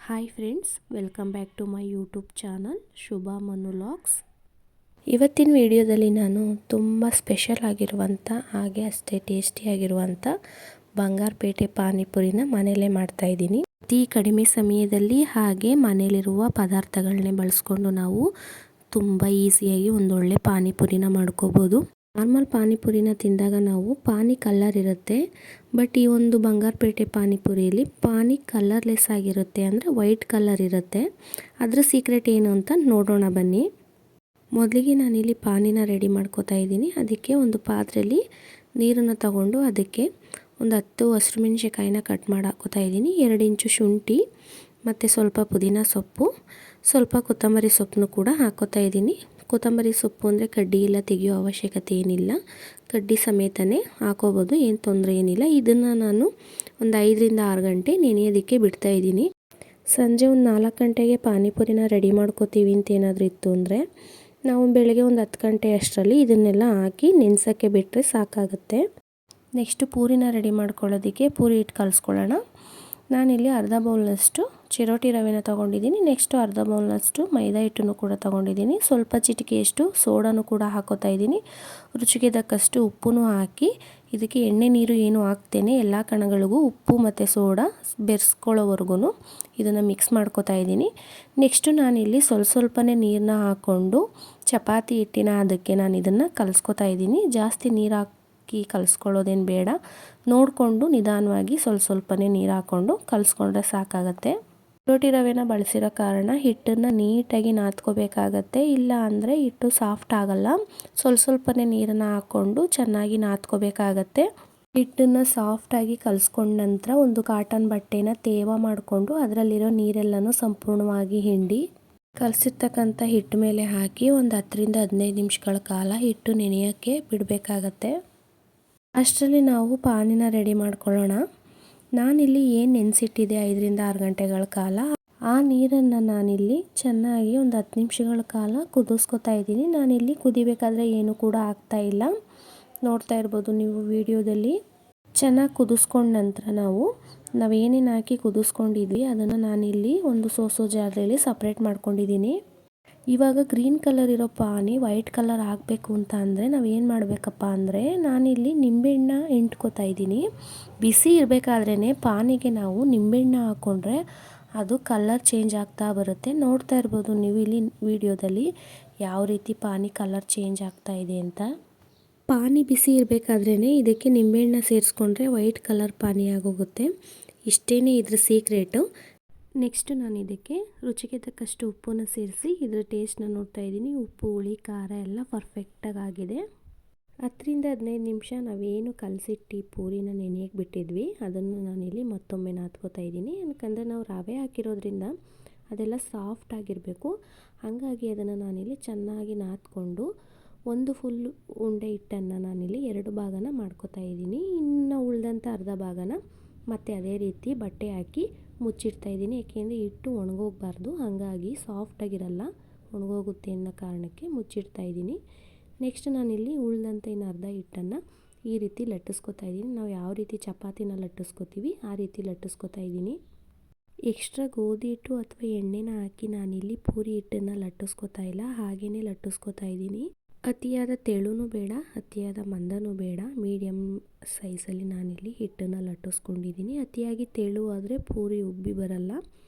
Hi friends, welcome back to my YouTube channel Shubha Manu vlogs. ಇವತ್ತಿನ ವಿಡಿಯೋದಲ್ಲಿ ನಾನು ತುಂಬ ಸ್ಪೆಷಲ್ ಆಗಿರುವಂಥ ಹಾಗೆ ಅಷ್ಟೇ ಟೇಸ್ಟಿಯಾಗಿರುವಂಥ ಬಂಗಾರಪೇಟೆ ಪಾನಿಪುರಿನ ಮನೆಯಲ್ಲೇ ಮಾಡ್ತಾಯಿದ್ದೀನಿ. ಅತಿ ಕಡಿಮೆ ಸಮಯದಲ್ಲಿ ಹಾಗೆ ಮನೆಯಲ್ಲಿರುವ ಪದಾರ್ಥಗಳನ್ನೇ ಬಳಸ್ಕೊಂಡು ನಾವು ತುಂಬ ಈಸಿಯಾಗಿ ಒಂದೊಳ್ಳೆ ಪಾನಿಪುರಿನ ಮಾಡ್ಕೋಬೋದು. ನಾರ್ಮಲ್ ಪಾನಿಪುರಿನ ತಿಂದಾಗ ನಾವು ಪಾನಿ ಕಲರ್ ಇರುತ್ತೆ, ಬಟ್ ಈ ಒಂದು ಬಂಗಾರಪೇಟೆ ಪಾನಿಪುರಿಯಲ್ಲಿ ಪಾನಿ ಕಲರ್ಲೆಸ್ ಆಗಿರುತ್ತೆ, ಅಂದರೆ ವೈಟ್ ಕಲರ್ ಇರುತ್ತೆ. ಅದರ ಸೀಕ್ರೆಟ್ ಏನು ಅಂತ ನೋಡೋಣ ಬನ್ನಿ. ಮೊದಲಿಗೆ ನಾನಿಲ್ಲಿ ಪಾನಿನ ರೆಡಿ ಮಾಡ್ಕೋತಾ ಇದ್ದೀನಿ. ಅದಕ್ಕೆ ಒಂದು ಪಾತ್ರೆಯಲ್ಲಿ ನೀರನ್ನು ತಗೊಂಡು ಅದಕ್ಕೆ ಒಂದು 10 ಹಸಿರುಮೆಣಸಿನಕಾಯಿನ ಕಟ್ ಮಾಡಿ ಹಾಕೋತಾ ಇದ್ದೀನಿ. 2 ಇಂಚು ಶುಂಠಿ ಮತ್ತು ಸ್ವಲ್ಪ ಪುದೀನ ಸೊಪ್ಪು, ಸ್ವಲ್ಪ ಕೊತ್ತಂಬರಿ ಸೊಪ್ಪನ್ನು ಕೂಡ ಹಾಕೋತಾ ಇದ್ದೀನಿ. ಕೊತ್ತಂಬರಿ ಸೊಪ್ಪು ಅಂದರೆ ಕಡ್ಡಿ ಎಲ್ಲ ತೆಗೆಯೋ ಅವಶ್ಯಕತೆ ಏನಿಲ್ಲ, ಕಡ್ಡಿ ಸಮೇತನೇ ಹಾಕೋಬೋದು, ಏನು ತೊಂದರೆ ಏನಿಲ್ಲ. ಇದನ್ನು ನಾನು ಒಂದು 5ರಿಂದ 6 ಗಂಟೆ ನೆನೆಯೋದಕ್ಕೆ ಬಿಡ್ತಾ ಇದ್ದೀನಿ. ಸಂಜೆ ಒಂದು 4 ಗಂಟೆಗೆ ಪಾನಿಪುರಿನ ರೆಡಿ ಮಾಡ್ಕೋತೀವಿ ಅಂತ ಏನಾದರೂ ಇತ್ತು ಅಂದರೆ ನಾವು ಬೆಳಗ್ಗೆ ಒಂದು 10 ಗಂಟೆ ಅಷ್ಟರಲ್ಲಿ ಇದನ್ನೆಲ್ಲ ಹಾಕಿ ನೆನೆಸೋಕ್ಕೆ ಬಿಟ್ಟರೆ ಸಾಕಾಗುತ್ತೆ. ನೆಕ್ಸ್ಟು ಪೂರಿನ ರೆಡಿ ಮಾಡ್ಕೊಳ್ಳೋದಕ್ಕೆ ಪೂರಿ ಹಿಟ್ಟು ಕಲಿಸ್ಕೊಳ್ಳೋಣ. ನಾನಿಲ್ಲಿ ಅರ್ಧ ಬೌಲ್ನಷ್ಟು ಚಿರೋಟಿ ರವೆನ ತೊಗೊಂಡಿದ್ದೀನಿ. ನೆಕ್ಸ್ಟು ಅರ್ಧ ಬೌಲ್ನಷ್ಟು ಮೈದಾ ಹಿಟ್ಟನ್ನು ಕೂಡ ತೊಗೊಂಡಿದ್ದೀನಿ. ಸ್ವಲ್ಪ ಚಿಟಿಕೆಯಷ್ಟು ಸೋಡಾನು ಕೂಡ ಹಾಕೋತಾ ಇದ್ದೀನಿ. ರುಚಿಗೆ ತಕ್ಕಷ್ಟು ಉಪ್ಪನ್ನು ಹಾಕಿ ಇದಕ್ಕೆ ಎಣ್ಣೆ ನೀರು ಏನು ಹಾಕ್ತೇನೆ ಎಲ್ಲ ಕಣಗಳಿಗೂ ಉಪ್ಪು ಮತ್ತು ಸೋಡಾ ಬೆರೆಸ್ಕೊಳ್ಳೋವರೆಗೂ ಇದನ್ನು ಮಿಕ್ಸ್ ಮಾಡ್ಕೋತಾ ಇದ್ದೀನಿ. ನೆಕ್ಸ್ಟು ನಾನಿಲ್ಲಿ ಸ್ವಲ್ಪನೇ ನೀರನ್ನ ಹಾಕ್ಕೊಂಡು ಚಪಾತಿ ಹಿಟ್ಟಿನ ಅದಕ್ಕೆ ನಾನು ಇದನ್ನು ಕಲಿಸ್ಕೊತಾ ಇದ್ದೀನಿ. ಜಾಸ್ತಿ ನೀರು ಹಾಕಿ ಕಲಿಸ್ಕೊಳ್ಳೋದೇನು ಬೇಡ, ನೋಡಿಕೊಂಡು ನಿಧಾನವಾಗಿ ಸ್ವಲ್ಪನೇ ನೀರು ಹಾಕ್ಕೊಂಡು ಕಲಿಸ್ಕೊಂಡ್ರೆ ಸಾಕಾಗತ್ತೆ. ಚಿರೋಟಿ ರವೆನ ಬಳಸಿರೋ ಕಾರಣ ಹಿಟ್ಟನ್ನು ನೀಟಾಗಿ ನಾದ್ಕೋಬೇಕಾಗತ್ತೆ, ಇಲ್ಲ ಅಂದರೆ ಹಿಟ್ಟು ಸಾಫ್ಟ್ ಆಗಲ್ಲ. ಸ್ವಲ್ಪನೇ ನೀರನ್ನು ಹಾಕ್ಕೊಂಡು ಚೆನ್ನಾಗಿ ನಾದ್ಕೋಬೇಕಾಗತ್ತೆ. ಹಿಟ್ಟನ್ನು ಸಾಫ್ಟಾಗಿ ಕಲಿಸ್ಕೊಂಡ ನಂತರ ಒಂದು ಕಾಟನ್ ಬಟ್ಟೆನ ತೇವ ಮಾಡಿಕೊಂಡು ಅದರಲ್ಲಿರೋ ನೀರೆಲ್ಲನೂ ಸಂಪೂರ್ಣವಾಗಿ ಹಿಂಡಿ ಕಲಸಿರ್ತಕ್ಕಂಥ ಹಿಟ್ಟು ಮೇಲೆ ಹಾಕಿ ಒಂದು 10ರಿಂದ 15 ನಿಮಿಷಗಳ ಕಾಲ ಹಿಟ್ಟು ನೆನೆಯೋಕ್ಕೆ ಬಿಡಬೇಕಾಗತ್ತೆ. ಅಷ್ಟರಲ್ಲಿ ನಾವು ಪಾನಿನ ರೆಡಿ ಮಾಡ್ಕೊಳ್ಳೋಣ. ನಾನಿಲ್ಲಿ ಏನು ನೆನೆಸಿಟ್ಟಿದೆ 5ರಿಂದ 6 ಗಂಟೆಗಳ ಕಾಲ, ಆ ನೀರನ್ನು ನಾನಿಲ್ಲಿ ಚೆನ್ನಾಗಿ ಒಂದು 10 ನಿಮಿಷಗಳ ಕಾಲ ಕುದಿಸ್ಕೊತಾ ಇದ್ದೀನಿ. ನಾನಿಲ್ಲಿ ಕುದಿಬೇಕಾದ್ರೆ ಏನು ಕೂಡ ಆಗ್ತಾ ಇಲ್ಲ, ನೋಡ್ತಾ ಇರ್ಬೋದು ನೀವು ವಿಡಿಯೋದಲ್ಲಿ. ಚೆನ್ನಾಗಿ ಕುದಿಸ್ಕೊಂಡ ನಂತರ ನಾವೇನೇನು ಹಾಕಿ ಕುದಿಸ್ಕೊಂಡಿದ್ವಿ ಅದನ್ನು ನಾನಿಲ್ಲಿ ಒಂದು ಸೋಸೋ ಜಾರಲ್ಲಿ ಸಪ್ರೇಟ್ ಮಾಡ್ಕೊಂಡಿದ್ದೀನಿ. ಇವಾಗ ಗ್ರೀನ್ ಕಲರ್ ಇರೋ ಪಾನಿ ವೈಟ್ ಕಲರ್ ಆಗಬೇಕು ಅಂತ ಅಂದರೆ ನಾವೇನು ಮಾಡಬೇಕಪ್ಪ ಅಂದರೆ, ನಾನಿಲ್ಲಿ ನಿಂಬೆಹಣ್ಣ ಹಿಂಡ್ಕೋತಾ ಇದ್ದೀನಿ. ಬಿಸಿ ಇರಬೇಕಾದ್ರೇ ಪಾನಿಗೆ ನಾವು ನಿಂಬೆಹಣ್ಣ ಹಾಕ್ಕೊಂಡ್ರೆ ಅದು ಕಲರ್ ಚೇಂಜ್ ಆಗ್ತಾ ಬರುತ್ತೆ. ನೋಡ್ತಾ ಇರ್ಬೋದು ನೀವು ಇಲ್ಲಿ ವಿಡಿಯೋದಲ್ಲಿ ಯಾವ ರೀತಿ ಪಾನಿ ಕಲರ್ ಚೇಂಜ್ ಆಗ್ತಾ ಇದೆ ಅಂತ. ಪಾನಿ ಬಿಸಿ ಇರಬೇಕಾದ್ರೇ ಇದಕ್ಕೆ ನಿಂಬೆಹಣ್ಣ ಸೇರಿಸ್ಕೊಂಡ್ರೆ ವೈಟ್ ಕಲರ್ ಪಾನಿ ಆಗೋಗುತ್ತೆ. ಇಷ್ಟೇ ಇದ್ರ ಸೀಕ್ರೆಟು. ನೆಕ್ಸ್ಟು ನಾನು ಇದಕ್ಕೆ ರುಚಿಗೆ ತಕ್ಕಷ್ಟು ಉಪ್ಪನ್ನು ಸೇರಿಸಿ ಇದರ ಟೇಸ್ಟ್ನ ನೋಡ್ತಾ ಇದ್ದೀನಿ. ಉಪ್ಪು, ಹುಳಿ, ಖಾರ ಎಲ್ಲ ಪರ್ಫೆಕ್ಟಾಗಿ ಆಗಿದೆ. 10ರಿಂದ 15 ನಿಮಿಷ ನಾವೇನು ಕಲಸಿಟ್ಟು ಪೂರಿನ ನೆನೆಯಕ್ಕೆ ಬಿಟ್ಟಿದ್ವಿ ಅದನ್ನು ನಾನಿಲ್ಲಿ ಮತ್ತೊಮ್ಮೆ ನಾದ್ಕೋತಾ ಇದ್ದೀನಿ. ಯಾಕಂದರೆ ನಾವು ರವೆ ಹಾಕಿರೋದ್ರಿಂದ ಅದೆಲ್ಲ ಸಾಫ್ಟ್ ಆಗಿರಬೇಕು. ಹಾಗಾಗಿ ಅದನ್ನು ನಾನಿಲ್ಲಿ ಚೆನ್ನಾಗಿ ನಾದ್ಕೊಂಡು ಒಂದು ಫುಲ್ ಉಂಡೆ ಹಿಟ್ಟನ್ನು ನಾನಿಲ್ಲಿ 2 ಭಾಗನ ಮಾಡ್ಕೋತಾ ಇದ್ದೀನಿ. ಇನ್ನು ಉಳಿದಂಥ ಅರ್ಧ ಭಾಗನ ಮತ್ತು ಅದೇ ರೀತಿ ಬಟ್ಟೆ ಹಾಕಿ ಮುಚ್ಚಿಡ್ತಾ ಇದ್ದೀನಿ. ಏಕೆಂದರೆ ಹಿಟ್ಟು ಒಣಗೋಗಬಾರ್ದು, ಹಾಗಾಗಿ ಸಾಫ್ಟಾಗಿರಲ್ಲ, ಒಣಗೋಗುತ್ತೆ ಅನ್ನೋ ಕಾರಣಕ್ಕೆ ಮುಚ್ಚಿಡ್ತಾ ಇದ್ದೀನಿ. ನೆಕ್ಸ್ಟ್ ನಾನಿಲ್ಲಿ ಉಳಿದಂಥ ಇನ್ನು ಅರ್ಧ ಹಿಟ್ಟನ್ನು ಈ ರೀತಿ ಲಟ್ಟಿಸ್ಕೊತಾ ಇದ್ದೀನಿ. ನಾವು ಯಾವ ರೀತಿ ಚಪಾತಿನ ಲಟ್ಟಿಸ್ಕೊತೀವಿ ಆ ರೀತಿ ಲಟ್ಟಿಸ್ಕೊತಾ ಇದ್ದೀನಿ. ಎಕ್ಸ್ಟ್ರಾ ಗೋಧಿ ಹಿಟ್ಟು ಅಥವಾ ಎಣ್ಣೆನ ಹಾಕಿ ನಾನಿಲ್ಲಿ ಪೂರಿ ಹಿಟ್ಟನ್ನು ಲಟ್ಟಿಸ್ಕೊತಾ ಇಲ್ಲ, ಹಾಗೆಯೇ ಲಟ್ಟಿಸ್ಕೊತಾ ಇದ್ದೀನಿ. ಅತಿಯಾದ ತೆಳುನೂ ಬೇಡ, ಅತಿಯಾದ ಮಂದನೂ ಬೇಡ, ಮೀಡಿಯಮ್ ಸೈಜಲ್ಲಿ ನಾನಿಲ್ಲಿ ಹಿಟ್ಟನ್ನು ಲಟ್ಟಿಸ್ಕೊಂಡಿದ್ದೀನಿ. ಅತಿಯಾಗಿ ತೆಳು ಆದರೆ ಪೂರಿ ಉಬ್ಬಿ ಬರಲ್ಲ.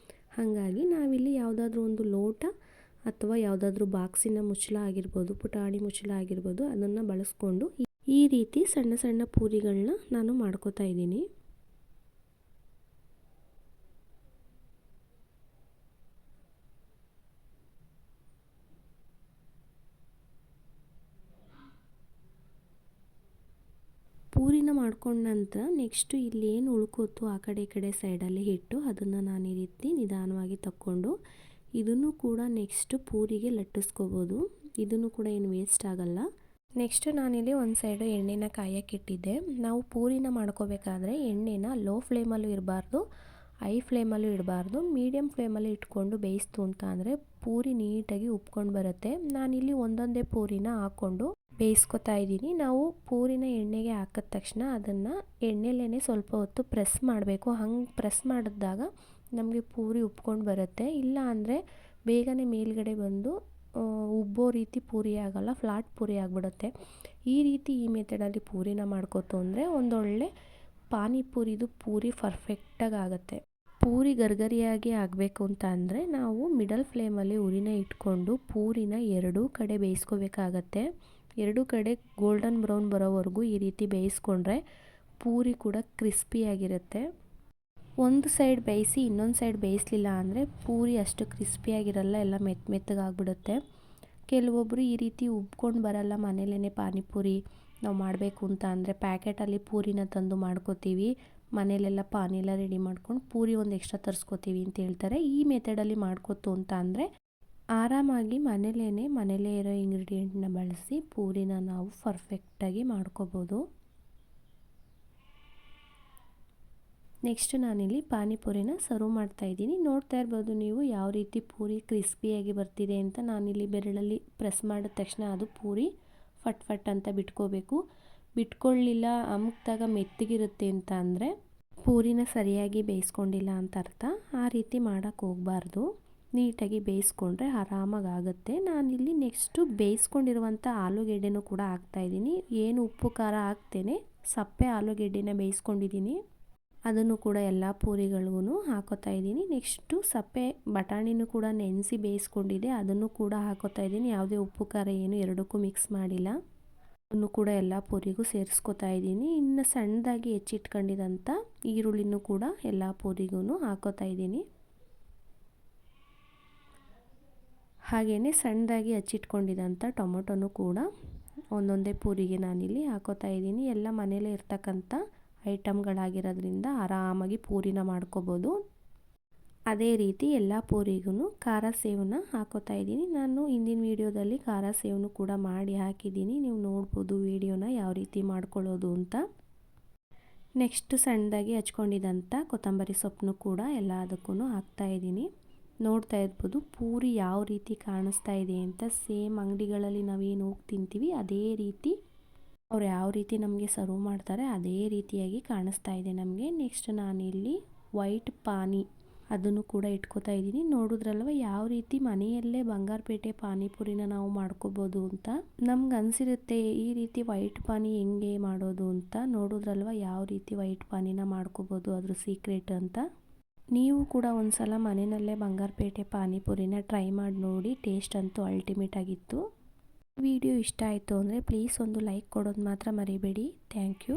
ಹಾಗಾಗಿ ನಾವಿಲ್ಲಿ ಯಾವುದಾದ್ರೂ ಒಂದು ಲೋಟ ಅಥವಾ ಯಾವುದಾದ್ರೂ ಬಾಕ್ಸಿನ ಮುಚ್ಚಳ ಆಗಿರ್ಬೋದು, ಪುಟಾಣಿ ಮುಚ್ಚಳ ಆಗಿರ್ಬೋದು, ಅದನ್ನು ಬಳಸ್ಕೊಂಡು ಈ ರೀತಿ ಸಣ್ಣ ಸಣ್ಣ ಪೂರಿಗಳನ್ನ ನಾನು ಮಾಡ್ಕೋತಾ ಇದ್ದೀನಿ. ಪೂರಿನ ಮಾಡ್ಕೊಂಡ ನಂತರ ನೆಕ್ಸ್ಟು ಇಲ್ಲಿ ಏನು ಉಳ್ಕೋತು ಆ ಕಡೆ ಈ ಕಡೆ ಸೈಡಲ್ಲಿ ಹಿಟ್ಟು, ಅದನ್ನು ನಾನು ಈ ರೀತಿ ನಿಧಾನವಾಗಿ ತಕ್ಕೊಂಡು ಇದನ್ನು ಕೂಡ ನೆಕ್ಸ್ಟು ಪೂರಿಗೆ ಲಟ್ಟಿಸ್ಕೋಬೋದು. ಇದನ್ನು ಕೂಡ ಏನು ವೇಸ್ಟ್ ಆಗಲ್ಲ. ನೆಕ್ಸ್ಟು ನಾನಿಲ್ಲಿ ಒಂದು ಸೈಡು ಎಣ್ಣೆನ ಕಾಯಕ್ಕಿಟ್ಟಿದ್ದೆ. ನಾವು ಪೂರಿನ ಮಾಡ್ಕೋಬೇಕಾದ್ರೆ ಎಣ್ಣೆನ ಲೋ ಫ್ಲೇಮಲ್ಲೂ ಇರಬಾರ್ದು, ಹೈ ಫ್ಲೇಮಲ್ಲೂ ಇಡಬಾರ್ದು, ಮೀಡಿಯಮ್ ಫ್ಲೇಮಲ್ಲಿ ಇಟ್ಕೊಂಡು ಬೇಯಿಸ್ತು ಅಂತ ಅಂದರೆ ಪೂರಿ ನೀಟಾಗಿ ಉಪ್ಕೊಂಡು ಬರುತ್ತೆ. ನಾನಿಲ್ಲಿ ಒಂದೊಂದೇ ಪೂರಿನ ಹಾಕ್ಕೊಂಡು ಬೇಯಿಸ್ಕೊತಾ ಇದ್ದೀನಿ. ನಾವು ಪೂರಿನ ಎಣ್ಣೆಗೆ ಹಾಕಿದ ತಕ್ಷಣ ಅದನ್ನು ಎಣ್ಣೆಲೇ ಸ್ವಲ್ಪ ಹೊತ್ತು ಪ್ರೆಸ್ ಮಾಡಬೇಕು. ಹಂಗೆ ಪ್ರೆಸ್ ಮಾಡಿದಾಗ ನಮಗೆ ಪೂರಿ ಉಬ್ಕೊಂಡು ಬರುತ್ತೆ. ಇಲ್ಲ ಅಂದರೆ ಬೇಗನೆ ಮೇಲ್ಗಡೆ ಬಂದು ಉಬ್ಬೋ ರೀತಿ ಪೂರಿ ಆಗೋಲ್ಲ, ಫ್ಲಾಟ್ ಪೂರಿ ಆಗಿಬಿಡುತ್ತೆ. ಈ ರೀತಿ ಈ ಮೆಥಡಲ್ಲಿ ಪೂರಿನ ಮಾಡ್ಕೊತು ಅಂದರೆ ಒಂದೊಳ್ಳೆ ಪಾನಿಪುರಿದು ಪೂರಿ ಪರ್ಫೆಕ್ಟಾಗಿ ಆಗುತ್ತೆ. ಪೂರಿ ಗರ್ಗರಿಯಾಗಿ ಆಗಬೇಕು ಅಂತ ಅಂದರೆ ನಾವು ಮಿಡಲ್ ಫ್ಲೇಮಲ್ಲಿ ಉರಿನ ಇಟ್ಕೊಂಡು ಪೂರಿನ ಎರಡೂ ಕಡೆ ಬೇಯಿಸ್ಕೋಬೇಕಾಗತ್ತೆ. ಎರಡೂ ಕಡೆ ಗೋಲ್ಡನ್ ಬ್ರೌನ್ ಬರೋವರೆಗೂ ಈ ರೀತಿ ಬೇಯಿಸ್ಕೊಂಡ್ರೆ ಪೂರಿ ಕೂಡ ಕ್ರಿಸ್ಪಿಯಾಗಿರುತ್ತೆ. ಒಂದು ಸೈಡ್ ಬೇಯಿಸಿ ಇನ್ನೊಂದು ಸೈಡ್ ಬೇಯಿಸಲಿಲ್ಲ ಅಂದರೆ ಪೂರಿ ಅಷ್ಟು ಕ್ರಿಸ್ಪಿಯಾಗಿರಲ್ಲ, ಎಲ್ಲ ಮೆತ್ತಗಾಗ್ಬಿಡುತ್ತೆ. ಕೆಲವೊಬ್ಬರು ಈ ರೀತಿ ಉಬ್ಕೊಂಡು ಬರಲ್ಲ, ಮನೇಲೇ ಪಾನಿಪುರಿ ನಾವು ಮಾಡಬೇಕು ಅಂತ ಅಂದರೆ ಪ್ಯಾಕೆಟಲ್ಲಿ ಪೂರಿನ ತಂದು ಮಾಡ್ಕೋತೀವಿ, ಮನೇಲೆಲ್ಲ ಪಾನಿಲ್ಲ ರೆಡಿ ಮಾಡ್ಕೊಂಡು ಪೂರಿ ಒಂದು ಎಕ್ಸ್ಟ್ರಾ ತರಿಸ್ಕೋತೀವಿ ಅಂತ ಹೇಳ್ತಾರೆ. ಈ ಮೆಥಡಲ್ಲಿ ಮಾಡ್ಕೊತು ಅಂತ ಅಂದರೆ ಆರಾಮಾಗಿ ಮನೇಲೇ ಇರೋ ಇಂಗ್ರೀಡಿಯೆಂಟ್ನ ಬಳಸಿ ಪೂರಿನ ನಾವು ಪರ್ಫೆಕ್ಟಾಗಿ ಮಾಡ್ಕೋಬೋದು. ನೆಕ್ಸ್ಟ್ ನಾನಿಲ್ಲಿ ಪಾನಿಪುರಿನ ಸರ್ವ್ ಮಾಡ್ತಾಯಿದ್ದೀನಿ. ನೋಡ್ತಾ ಇರ್ಬೋದು ನೀವು ಯಾವ ರೀತಿ ಪೂರಿ ಕ್ರಿಸ್ಪಿಯಾಗಿ ಬರ್ತಿದೆ ಅಂತ. ನಾನಿಲ್ಲಿ ಬೆರಳಲ್ಲಿ ಪ್ರೆಸ್ ಮಾಡಿದ ತಕ್ಷಣ ಅದು ಪೂರಿ ಫಟ್ ಫಟ್ ಅಂತ ಬಿಟ್ಕೋಬೇಕು. ಬಿಟ್ಕೊಳ್ಳಿಲ್ಲ, ಅಮುಕ್ದಾಗ ಮೆತ್ತಗಿರುತ್ತೆ ಅಂತ ಅಂದರೆ ಪೂರಿನ ಸರಿಯಾಗಿ ಬೇಯಿಸ್ಕೊಂಡಿಲ್ಲ ಅಂತ ಅರ್ಥ. ಆ ರೀತಿ ಮಾಡೋಕ್ಕೆ ಹೋಗಬಾರ್ದು, ನೀಟಾಗಿ ಬೇಯಿಸ್ಕೊಂಡ್ರೆ ಆರಾಮಾಗಿ ಆಗುತ್ತೆ. ನಾನಿಲ್ಲಿ ನೆಕ್ಸ್ಟು ಬೇಯಿಸ್ಕೊಂಡಿರುವಂಥ ಆಲೂಗೆಡ್ಡೆನೂ ಕೂಡ ಹಾಕ್ತಾಯಿದ್ದೀನಿ. ಏನು ಉಪ್ಪು ಖಾರ ಹಾಕ್ತೇನೆ, ಸಪ್ಪೆ ಆಲೂಗೆಡ್ಡೆನ ಬೇಯಿಸ್ಕೊಂಡಿದ್ದೀನಿ, ಅದನ್ನು ಕೂಡ ಎಲ್ಲ ಪೂರಿಗಳಿಗೂ ಹಾಕೋತಾ ಇದ್ದೀನಿ. ನೆಕ್ಸ್ಟು ಸಪ್ಪೆ ಬಟಾಣಿನೂ ಕೂಡ ನೆನೆಸಿ ಬೇಯಿಸ್ಕೊಂಡಿದ್ದೆ, ಅದನ್ನು ಕೂಡ ಹಾಕೋತಾ ಇದ್ದೀನಿ. ಯಾವುದೇ ಉಪ್ಪು ಖಾರ ಏನು ಎರಡಕ್ಕೂ ಮಿಕ್ಸ್ ಮಾಡಿಲ್ಲ, ಅದನ್ನು ಕೂಡ ಎಲ್ಲ ಪೂರಿಗೂ ಸೇರಿಸ್ಕೊತಾ ಇದ್ದೀನಿ. ಇನ್ನು ಸಣ್ಣದಾಗಿ ಹೆಚ್ಚಿಟ್ಕೊಂಡಿದ್ದಂಥ ಈರುಳ್ಳಿನೂ ಕೂಡ ಎಲ್ಲ ಪೂರಿಗೂ ಹಾಕೋತಾ ಇದ್ದೀನಿ. ಹಾಗೆಯೇ ಸಣ್ಣದಾಗಿ ಹಚ್ಚಿಟ್ಕೊಂಡಿದ್ದಂಥ ಟೊಮೊಟೊನೂ ಕೂಡ ಒಂದೊಂದೇ ಪೂರಿಗೆ ನಾನಿಲ್ಲಿ ಹಾಕೋತಾ ಇದ್ದೀನಿ. ಎಲ್ಲ ಮನೇಲೇ ಇರ್ತಕ್ಕಂಥ ಐಟಮ್ಗಳಾಗಿರೋದ್ರಿಂದ ಆರಾಮಾಗಿ ಪೂರಿನ ಮಾಡ್ಕೋಬೋದು. ಅದೇ ರೀತಿ ಎಲ್ಲ ಪೂರಿಗೂ ಖಾರ ಸೇವನ್ನ ಹಾಕೋತಾ ಇದ್ದೀನಿ. ನಾನು ಹಿಂದಿನ ವೀಡಿಯೋದಲ್ಲಿ ಖಾರ ಸೇವನು ಕೂಡ ಮಾಡಿ ಹಾಕಿದ್ದೀನಿ, ನೀವು ನೋಡ್ಬೋದು ವೀಡಿಯೋನ ಯಾವ ರೀತಿ ಮಾಡ್ಕೊಳ್ಳೋದು ಅಂತ. ನೆಕ್ಸ್ಟ್ ಸಣ್ಣದಾಗಿ ಹಚ್ಕೊಂಡಿದ್ದಂಥ ಕೊತ್ತಂಬರಿ ಸೊಪ್ಪನ್ನು ಕೂಡ ಎಲ್ಲದಕ್ಕೂ ಹಾಕ್ತಾಯಿದ್ದೀನಿ. ನೋಡ್ತಾ ಇರ್ಬೋದು ಪೂರಿ ಯಾವ ರೀತಿ ಕಾಣಿಸ್ತಾ ಇದೆ ಅಂತ. ಸೇಮ್ ಅಂಗಡಿಗಳಲ್ಲಿ ನಾವೇನು ಹೋಗಿ ತಿಂತೀವಿ ಅದೇ ರೀತಿ ಅವ್ರು ಯಾವ ರೀತಿ ನಮಗೆ ಸರ್ವ್ ಮಾಡ್ತಾರೆ ಅದೇ ರೀತಿಯಾಗಿ ಕಾಣಿಸ್ತಾ ಇದೆ ನಮಗೆ. ನೆಕ್ಸ್ಟ್ ನಾನಿಲ್ಲಿ ವೈಟ್ ಪಾನಿ ಅದನ್ನು ಕೂಡ ಇಟ್ಕೋತಾ ಇದ್ದೀನಿ. ನೋಡಿದ್ರಲ್ವ ಯಾವ ರೀತಿ ಮನೆಯಲ್ಲೇ ಬಂಗಾರಪೇಟೆ ಪಾನಿಪುರಿನ ನಾವು ಮಾಡ್ಕೋಬೋದು ಅಂತ. ನಮ್ಗೆ ಅನಿಸಿರುತ್ತೆ ಈ ರೀತಿ ವೈಟ್ ಪಾನಿ ಹೆಂಗೆ ಮಾಡೋದು ಅಂತ. ನೋಡಿದ್ರಲ್ವ ಯಾವ ರೀತಿ ವೈಟ್ ಪಾನಿನ ಮಾಡ್ಕೋಬೋದು, ಅದ್ರ ಸೀಕ್ರೆಟ್ ಅಂತ. ನೀವು ಕೂಡ ಒಂದು ಸಲ ಮನೆಯಲ್ಲೇ ಬಂಗಾರಪೇಟೆ ಪಾನಿಪುರಿನ ಟ್ರೈ ಮಾಡಿ ನೋಡಿ, ಟೇಸ್ಟ್ ಅಂತೂ ಅಲ್ಟಿಮೇಟ್ ಆಗಿತ್ತು. ವಿಡಿಯೋ ಇಷ್ಟ ಆಯಿತು ಅಂದರೆ ಪ್ಲೀಸ್ ಒಂದು ಲೈಕ್ ಕೊಡೋದು ಮಾತ್ರ ಮರಿಬೇಡಿ. Thank you.